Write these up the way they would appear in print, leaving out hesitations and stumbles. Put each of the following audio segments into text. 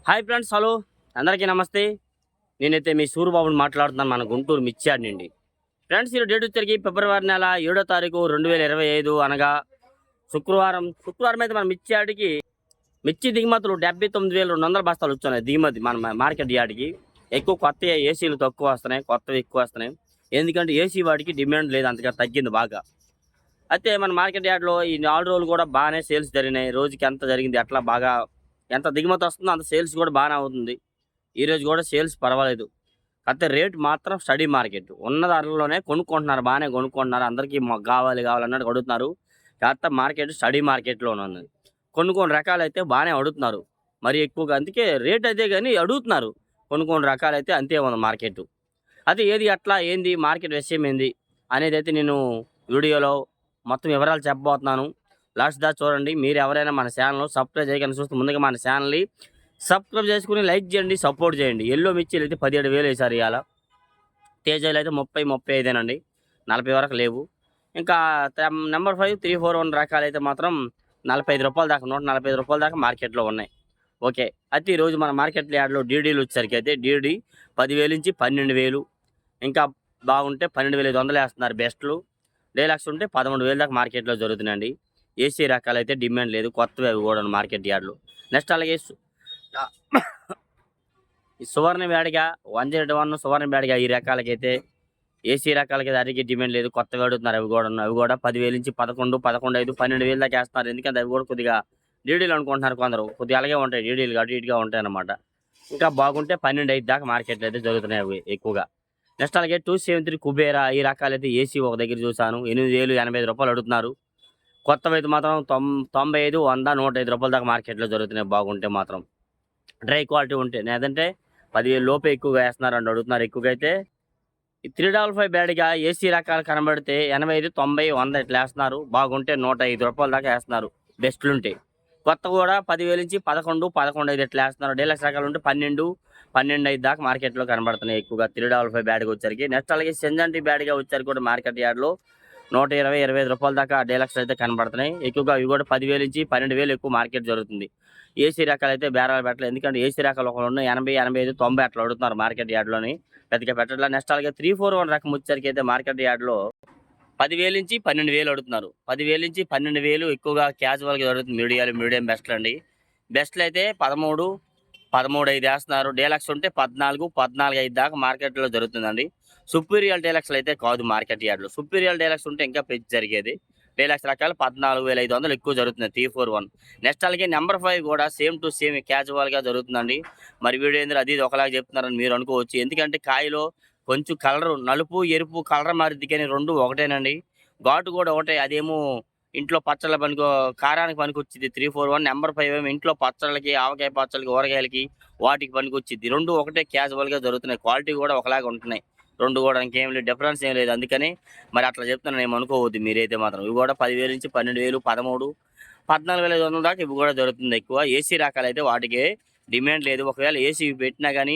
Hi friends, hello అందరికీ నమస్తే. నేనైతే మీ సూరిబాబుని మాట్లాడుతున్నాను, మన గుంటూరు మిర్చియార్డ్ నుండి. ఫ్రెండ్స్, ఈ డేట్ వచ్చరికి ఫిబ్రవరి నెల 7వ తారీఖు 2025 అనగా శుక్రవారం అయితే మన మిర్చియార్డ్కి మిర్చి దిగుమతులు 79,200 బస్తాలు వచ్చాయి. దిగుమతి మన మార్కెట్ యార్డ్కి ఎక్కువ. కొత్త ఏసీలు తక్కువ వస్తున్నాయి, కొత్తవి ఎక్కువ వస్తున్నాయి. ఎందుకంటే ఏసీ వాటికి డిమాండ్ లేదు, అంతగా తగ్గింది బాగా. అయితే మన మార్కెట్ యార్డ్లో ఈ 4 రోజులు కూడా బాగానే సేల్స్ జరిగినాయి. రోజుకి ఎంత జరిగింది, అట్లా బాగా ఎంత దిగుమతి వస్తుందో అంత సేల్స్ కూడా బాగానే అవుతుంది. ఈరోజు కూడా సేల్స్ పర్వాలేదు. కాకపోతే రేటు మాత్రం స్టడీ మార్కెట్. ఉన్న ధరలోనే కొనుక్కుంటున్నారు, బాగానే కొనుక్కుంటున్నారు. అందరికీ కావాలి అన్నట్టు అడుగుతున్నారు. కాకపోతే మార్కెట్ స్టడీ మార్కెట్లోనే ఉంది. కొన్ని రకాలైతే బాగానే అడుగుతున్నారు, మరి ఎక్కువగా. అందుకే రేట్ అయితే కానీ అడుగుతున్నారు. కొన్ని రకాలైతే అంతే ఉంది మార్కెట్. అది ఏది అట్లా ఏంది మార్కెట్ విషయం ఏంది అనేది అయితే నేను వీడియోలో మొత్తం వివరాలు చెప్పబోతున్నాను. లాస్ట్ దా చూడండి. మీరు ఎవరైనా మన ఛానల్ సబ్స్క్రైబ్ చేయకుండా చూస్తే ముందుగా మన ఛానల్ని సబ్స్క్రైబ్ చేసుకుని లైక్ చేయండి, సపోర్ట్ చేయండి. ఎల్లో మిర్చీలు అయితే 17,000 వేసారు ఇవాళ. తేజాలు అయితే 30-35 40 వరకు లేవు. ఇంకా నెంబర్ 5 341 రకాలు అయితే మాత్రం 45 రూపాయల దాకా, 145 రూపాయల దాకా మార్కెట్లో ఉన్నాయి. ఓకే. అయితే ఈరోజు మన మార్కెట్ యార్డ్లో డీడీలు వచ్చేసరికి అయితే డీడీ 10,000 నుంచి 12,000, ఇంకా బాగుంటే 12,500 వేస్తున్నారు బెస్ట్లు. డీలక్స్ ఉంటే 13,000 దాకా మార్కెట్లో జరుగుతున్నాయండి. ఏసీ రకాలు అయితే డిమాండ్ లేదు, కొత్తవి అవి కూడా మార్కెట్ యార్డ్లో. నెక్స్ట్ అలాగే ఈ సువర్ణ బ్యాడిగా 101 సువర్ణ బ్యాడిగా ఈ రకాలకైతే ఏసీ రకాలకైతే అడిగే డిమాండ్ లేదు, కొత్తవి అడుగుతున్నారు. అవి కూడా 10,000 నుంచి 11, 11,500, 12,000 దాకా వేస్తున్నారు. ఎందుకంటే అవి కూడా కొద్దిగా డీడీలు అనుకుంటున్నారు కొందరు. కొద్దిగా అలాగే ఉంటాయి, డీడీలు అటు ఇటుగా ఉంటాయి అన్నమాట. ఇంకా బాగుంటే 12,500 దాకా మార్కెట్లో అయితే జరుగుతున్నాయి అవి ఎక్కువగా. నెక్స్ట్ అలాగే 273 కుబేరా ఈ రకాలైతే ఏసీ ఒక దగ్గర చూసాను, 8,085 రూపాయలు అడుగుతున్నారు. కొత్తవి అయితే మాత్రం 95, 100, 105 రూపాయల దాకా మార్కెట్లో జరుగుతున్నాయి బాగుంటే మాత్రం. డ్రై క్వాలిటీ ఉంటే, లేదంటే 10,000 లోపే ఎక్కువగా వేస్తున్నారు అని అడుగుతున్నారు. ఎక్కువగా అయితే ఈ 355 బ్యాడ్గా ఏసీ రకాలు కనబడితే 85, 90, 100 ఇట్లా వేస్తున్నారు. బాగుంటే 105 రూపాయల దాకా వేస్తున్నారు బెస్ట్లుంటే. కొత్త కూడా 10,000 నుంచి 11, 11,500 ఇట్లా వేస్తున్నారు. డీలక్స్ రకాలు ఉంటే 12, 12,500 దాకా మార్కెట్లో కనబడుతున్నాయి ఎక్కువగా 355 బ్యాడ్గా వచ్చరికి. నెక్స్ట్ అలాగే సెంజంటీ బ్యాడ్గా వచ్చరికి కూడా మార్కెట్ యార్డ్లో 120, 25 రూపాయల దాకా డీలక్స్ అయితే కనబడుతున్నాయి ఎక్కువగా. ఇవి కూడా 10,000 నుంచి 12,000 ఎక్కువ మార్కెట్ జరుగుతుంది. ఏసీ రకాలు అయితే బేరాలు పెట్టలేదు, ఎందుకంటే ఏసీ రకాలు ఒకళ్ళు ఉన్నాయి 80, 85, 90 అట్లా అడుగుతున్నారు మార్కెట్ యార్డ్లోని. పెద్దగా పెట్టట్లేదు. నెక్స్ట్ అలాగే 341 రకం వచ్చరికి అయితే మార్కెట్ యార్డ్లో 10,000 నుంచి 12,000 అడుగుతున్నారు. 10,000 నుంచి 12,000 ఎక్కువగా క్యాజువల్గా జరుగుతుంది. మీడియం బెస్ట్లు అండి. బెస్ట్లు అయితే 13, 13,500 వేస్తున్నారు. డీలక్స్ ఉంటే 14, 14,500 దాకా మార్కెట్లో జరుగుతుందండి. సుపీరియల్ డీలక్స్లు అయితే కాదు మార్కెట్ యార్డ్లో. సుపీరియల్ డీలక్స్ ఉంటే ఇంకా పెంచి జరిగేది. డీలక్స్ రకాలు 14,500 ఎక్కువ జరుగుతుంది 341. నెక్స్ట్ అలాగే నెంబర్ 5 కూడా సేమ్ టు సేమ్ క్యాజువల్గా జరుగుతుందండి. మరి వీడియో ఏందో అది ఒకలాగా చెప్తున్నారని మీరు అనుకోవచ్చు. ఎందుకంటే కాయలో కొంచెం కలరు నలుపు, ఎరుపు కలర్ మారిద్ది, కానీ రెండు ఒకటేనండి. ఘాటు కూడా ఒకటే. అదేమో ఇంట్లో పచ్చళ్ళ కారానికి పనికొచ్చింది 341. నెంబర్ 5 ఏమో ఇంట్లో పచ్చళ్ళకి, ఆవకాయ పచ్చళ్ళకి, ఊరగాయలకి వాటికి పనికొచ్చింది. రెండు ఒకటే క్యాజువల్గా జరుగుతున్నాయి. క్వాలిటీ కూడా ఒకలాగా ఉంటున్నాయి రెండు కూడా. ఇంకేం లేదు, డిఫరెన్స్ ఏం లేదు. అందుకని మరి అట్లా చెప్తున్నాను, ఏమి అనుకోవద్దు మీరైతే మాత్రం. ఇవి కూడా 10,000 నుంచి 12,000, 13, 14,500 దాకా ఇవి కూడా జరుగుతుంది ఎక్కువ. ఏసీ రకాలు అయితే వాటికి డిమాండ్ లేదు. ఒకవేళ ఏసీ పెట్టినా కానీ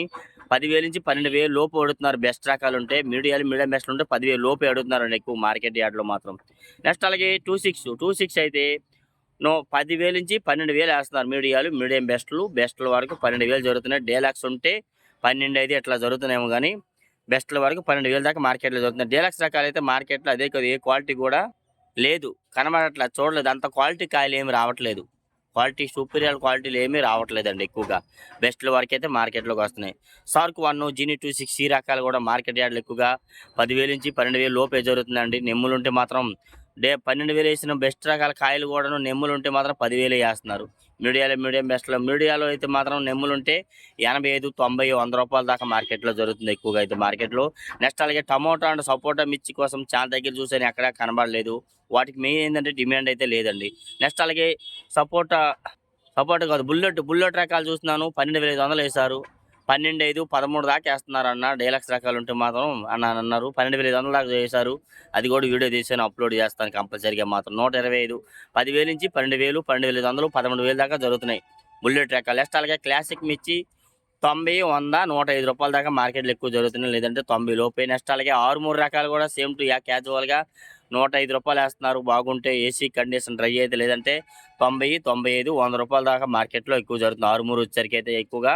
10,000 నుంచి 12,000 లోపు అడుగుతున్నారు. బెస్ట్ రకాలు ఉంటే, మీడియం బెస్ట్లు ఉంటే 10,000 లోపే అడుగుతున్నారండి ఎక్కువ మార్కెట్ యార్డ్లో మాత్రం. నెక్స్ట్ అలాగే 26 అయితే 10,000 నుంచి 12,000 వేస్తున్నారు. మీడియం బెస్ట్లు వరకు 12,000 జరుగుతున్నాయి. డీలక్స్ ఉంటే 12,500 ఇట్లా జరుగుతున్నాయేమో, కానీ బెస్ట్ల వరకు 12,000 దాకా మార్కెట్లో జరుగుతున్నాయి. డీలక్స్ రకాలు అయితే మార్కెట్లో అదే కదా, ఏ క్వాలిటీ కూడా లేదు, కనబడట్లా, చూడలేదు. అంత క్వాలిటీ కాయలు ఏమి రావట్లేదు. సూపీరియర్ క్వాలిటీలు ఏమీ రావట్లేదండి ఎక్కువగా. బెస్ట్ల వరకు అయితే మార్కెట్లోకి వస్తున్నాయి. సార్క్ 1, జీనీ 26 ఈ రకాలు కూడా మార్కెట్ యార్డ్లు ఎక్కువగా 10,000 నుంచి 12,000 లోపే జరుగుతుందండి. నెమ్ములు ఉంటే మాత్రం 12,000 వేసిన బెస్ట్ రకాల కాయలు కూడాను నెమ్ములు ఉంటే మాత్రం 10,000 వేస్తున్నారు. మీడియం బెస్ట్లో. మీడియాలో అయితే మాత్రం నెమ్ములు ఉంటే 85, 90, 100 రూపాయల దాకా మార్కెట్లో జరుగుతుంది ఎక్కువగా అయితే మార్కెట్లో. నెక్స్ట్ అలాగే టమోటా అండ్ సపోటా మిర్చి కోసం చాలా దగ్గర చూసాను, ఎక్కడా కనబడలేదు. వాటికి మెయిన్ ఏంటంటే డిమాండ్ అయితే లేదండి. నెక్స్ట్ అలాగే సపోటా కాదు, బుల్లెట్ రకాలు చూస్తున్నాను. 12,500 వేశారు. 12,500, 13 దాకా వేస్తున్నారు అన్న. డీలక్స్ రకాలు ఉంటే మాత్రం అన్నారు 12,500 దాకా వేశారు. అది కూడా వీడియో తీసాను, అప్లోడ్ చేస్తాను కంపల్సరీగా మాత్రం. 125, 10,000 నుంచి 12,000, 12,500, 13,000 దాకా జరుగుతున్నాయి బుల్లెట్ రకాలు. నెక్స్ట్ అలాగే క్లాసిక్ మిర్చి 90, 100, 105 రూపాయల దాకా మార్కెట్లో ఎక్కువ జరుగుతున్నాయి, లేదంటే 90 లోపే. నెక్స్ట్ అలాగే 6-3 రకాలు కూడా సేమ్ టు క్యాజువల్గా రూ. 105 వేస్తున్నారు బాగుంటే, ఏసీ కండిషన్ డ్రై అయితే, లేదంటే 90, 95, రూ. 100 దాకా మార్కెట్లో ఎక్కువ జరుగుతుంది. ఆరుమూరు వచ్చేసరికి అయితే ఎక్కువగా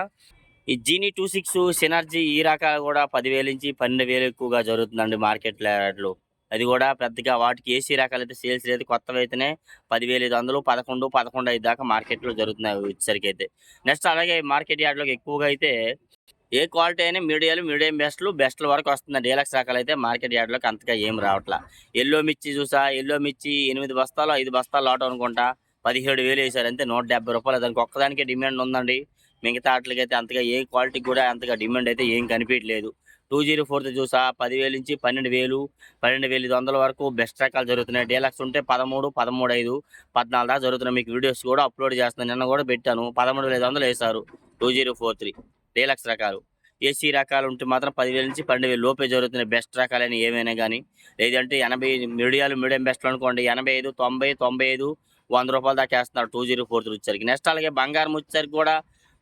ఈ జీనీ 26 సినర్జీ ఈ రకాలు కూడా 10,000 నుంచి 12,000 ఎక్కువగా జరుగుతుందండి మార్కెట్లో. అది కూడా పెద్దగా వాటికి ఏసీ రకాలైతే సేల్స్ లేదు. కొత్తవైతేనే 10,500, 11, 11,500 దాకా మార్కెట్లో జరుగుతున్నాయి వచ్చేసరికి అయితే. నెక్స్ట్ అలాగే మార్కెట్ యార్డ్లోకి ఎక్కువగా అయితే ఏ క్వాలిటీ అయినా మీడియం బెస్ట్ల వరకు వస్తుంది. డీలక్స్ రకాలైతే మార్కెట్ యార్డ్లోకి అంతగా ఏం రావట్లా. ఎల్లో మిర్చి చూసా, ఎల్లో మిర్చి 8 బస్తాలు 5 బస్తాలు లాట్ అనుకుంటా 17,000 వేసారు అంతే. రూ. 170 దానికి ఒక్కదానికే డిమాండ్ ఉందండి. మిగతా వాటికైతే అంతగా ఏ క్వాలిటీకి కూడా అంతగా డిమాండ్ అయితే ఏం కనిపించట్లేదు. 204 చూసా 10,000 నుంచి 12,000, 12,500 వరకు బెస్ట్ రకాలు జరుగుతున్నాయి. డీలక్స్ ఉంటే 13, 13,500, 14 దాకా జరుగుతున్నాయి. మీకు వీడియోస్ కూడా అప్లోడ్ చేస్తున్నాను. నిన్న కూడా పెట్టాను. 13,500 వేశారు 2043 డీలక్స్ రకాలు. ఏసీ రకాలు ఉంటే మాత్రం 10,000 నుంచి 12,000 లోపే జరుగుతున్నాయి. బెస్ట్ రకాలని ఏమైనా కానీ, లేదంటే 80 మీడియం బెస్ట్లు అనుకోండి 85, 90, 95, రూ. 100 దాకా వేస్తున్నారు 2043 వచ్చేసరికి. నెక్స్ట్ అలాగే బంగారం వచ్చేసరికి కూడా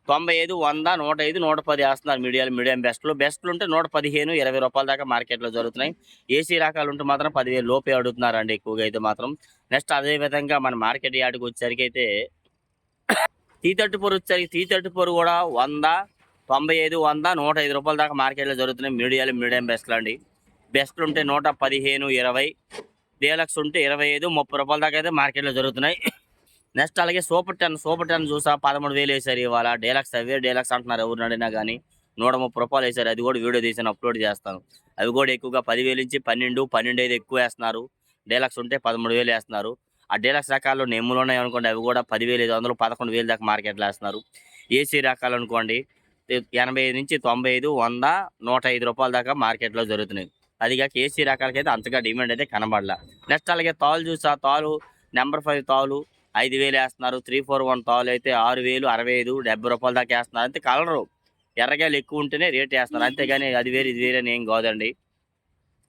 95, 100, 105, 110 వేస్తున్నారు మీడియం బెస్ట్లు ఉంటే 115, రూ. 20 దాకా మార్కెట్లో జరుగుతున్నాయి. ఏసీ రకాలు ఉంటే మాత్రం 10,000 లోపే అడుగుతున్నారండి ఎక్కువగా అయితే మాత్రం. నెక్స్ట్ అదే విధంగా మన మార్కెట్ యార్డ్కి వచ్చేసరికి అయితే T34 వచ్చేసరికి T34 కూడా 100, 95, 100, రూ. 105 దాకా మార్కెట్లో జరుగుతున్నాయి. మీడియం బెస్ట్లు అండి. బెస్ట్లు ఉంటే 115, 20, డీలక్స్ ఉంటే 25, రూ. 30 దాకా అయితే మార్కెట్లో జరుగుతున్నాయి. నెక్స్ట్ అలాగే సూపర్ 10 చూసా 13,000 వేసారు ఇవాళ. డీలక్స్ అంటున్నారు ఎవరు అడిగినా కానీ. రూ. 130 వేసారు. అది కూడా వీడియో తీసాను అప్లోడ్ చేస్తాను. అవి కూడా ఎక్కువగా 10,000 నుంచి 12, 12,500 ఎక్కువ వేస్తున్నారు. డీలక్స్ ఉంటే 13,000 వేస్తున్నారు. ఆ డీలక్స్ రకాల్లో నెమ్ములు ఉన్నాయి అనుకోండి, అవి కూడా 10,500, 11,000 దాకా మార్కెట్లో వేస్తున్నారు. ఏసీ రకాలు అనుకోండి 85 నుంచి 95, 100, రూ. 105 దాకా మార్కెట్లో జరుగుతున్నాయి. అదిగాక ఏసీ రకాలకైతే అంతగా డిమాండ్ అయితే కనబడలా. నెక్స్ట్ అలాగే తాలు చూసా తాలు నెంబర్ 5 తాలు 5,000 వేస్తున్నారు. 341 తాలు అయితే 6,000, 65, రూ. 70 దాకా వేస్తున్నారు. అంతే కలరు ఎర్రగాయలు ఎక్కువ ఉంటేనే రేట్ వేస్తున్నారు. అంతేగాని అది వేరు ఇది వేరే అని ఏం కాదండి.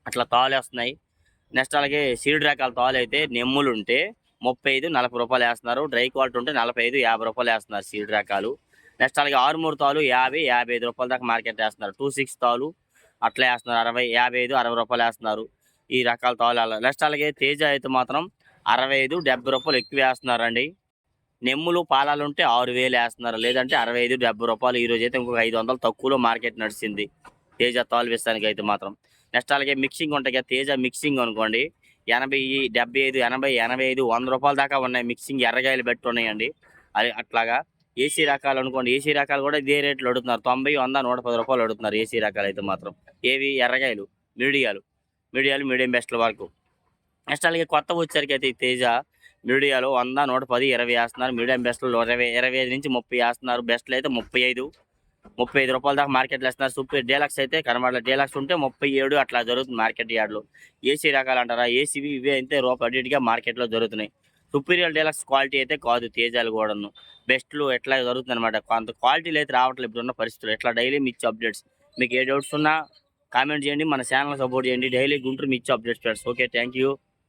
అట్లా తాలు వేస్తున్నాయి. నెక్స్ట్ అలాగే సీడ్ రకాల తాలు అయితే నెమ్ములు ఉంటే 35, 40 వేస్తున్నారు. డ్రై క్వాలిటీ ఉంటే 45, 50 వేస్తున్నారు సీడ్ రకాలు. నెక్స్ట్ అలాగే ఆరుమూరు తాలు 50, 55 దాకా మార్కెట్ వేస్తున్నారు. 26 తాలు అట్లా వేస్తున్నారు. 60, 55, 60 వేస్తున్నారు ఈ రకాల తాలు. నెక్స్ట్ అలాగే తేజ అయితే మాత్రం 65, 70 ఎక్కువ వేస్తున్నారండి. నెమ్ములు పాలాలు ఉంటే 6,000 వేస్తున్నారు. లేదంటే 65, 70 ఈ రోజు అయితే ఇంకొక 500 తక్కువలో మార్కెట్ నడిచింది తేజ తాలు విషయానికి అయితే మాత్రం. నెక్స్ట్ అలాగే మిక్సింగ్ ఉంటాయి కదా, తేజ మిక్సింగ్ అనుకోండి 80, 75, 80, 85, రూ. 100 దాకా ఉన్నాయి. మిక్సింగ్ ఎర్రగాయలు పెట్టి ఉన్నాయండి. అది అట్లాగా. ఏసీ రకాలు అనుకోండి, ఏసీ రకాలు కూడా ఇదే రేట్లు అడుగుతున్నారు. 90, 100, రూ. 110 అడుగుతున్నారు ఏసీ రకాలు అయితే మాత్రం. ఏవి ఎర్రగాయలు మీడియం బెస్ట్ల వరకు. నెక్స్ట్ అలాగే కొత్త వచ్చేసరికి అయితే ఈ తేజ మీడియాలో 100, 110, 20 వేస్తున్నారు. మీడియం బెస్ట్లు 25 నుంచి 30 వేస్తున్నారు. బెస్ట్లు అయితే 35 రూపాయల దాకా మార్కెట్లో వేస్తున్నారు. సూపర్ డీలక్స్ అయితే కనబడలేదు. డీలక్స్ ఉంటే 37 అట్లా జరుగుతుంది మార్కెట్ యార్డ్లో. ఏసీ రకాలు అంటారా, ఏసీవి ఇవే అయితే రూపాయి మార్కెట్లో జరుగుతున్నాయి. సుపీరియర్ డీలక్స్ క్వాలిటీ అయితే కాదు తేజాలు కూడాను. బెస్ట్లు ఎట్లా జరుగుతుంది అనమాట. కొంత క్వాలిటీలు అయితే రావట్లేదు ఇప్పుడున్న పరిస్థితులు. ఎట్లా డైలీ మిర్చి అప్డేట్స్. మీకు ఏ డౌట్స్ ఉన్నా కామెంట్ చేయండి. మన ఛానల్ సపోర్ట్ చేయండి. డైలీ గుంటూరు మిర్చి updates friends. Okay, thank you.